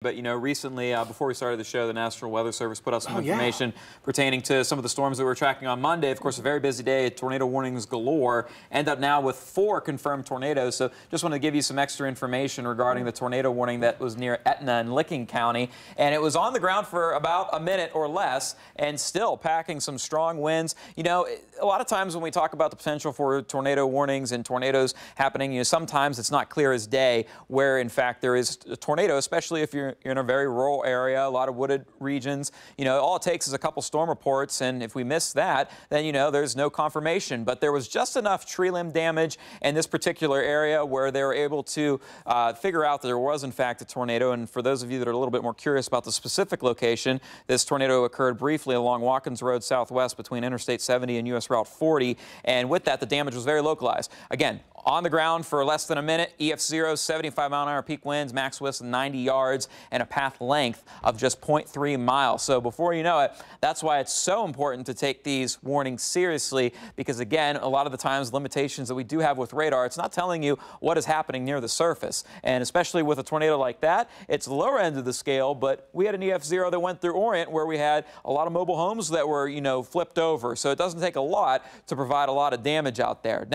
But, recently, before we started the show, the National Weather Service put out some information pertaining to some of the storms that we're tracking on Monday. Of course, a very busy day, tornado warnings galore. End up now with 4 confirmed tornadoes. So just want to give you some extra information regarding the tornado warning that was near Etna and Licking County. And it was on the ground for about a minute or less and still packing some strong winds. A lot of times when we talk about the potential for tornado warnings and tornadoes happening, sometimes it's not clear as day where, in fact, there is a tornado, especially if you're in a very rural area, a lot of wooded regions. All it takes is a couple storm reports, and if we miss that, then, there's no confirmation. But there was just enough tree limb damage in this particular area where they were able to figure out that there was, in fact, a tornado. And for those of you that are a little bit more curious about the specific location, this tornado occurred briefly along Watkins Road Southwest between Interstate 70 and U.S. Route 40. And with that, the damage was very localized. Again, on the ground for less than a minute, EF0, 75-mile-an-hour peak winds, max widths 90 yards, and a path length of just 0.3 miles. So before you know it, that's why it's so important to take these warnings seriously, because again, a lot of the times limitations that we do have with radar, it's not telling you what is happening near the surface. And especially with a tornado like that, it's the lower end of the scale, but we had an EF0 that went through Orient where we had a lot of mobile homes that were, flipped over. So it doesn't take a lot to provide a lot of damage out there.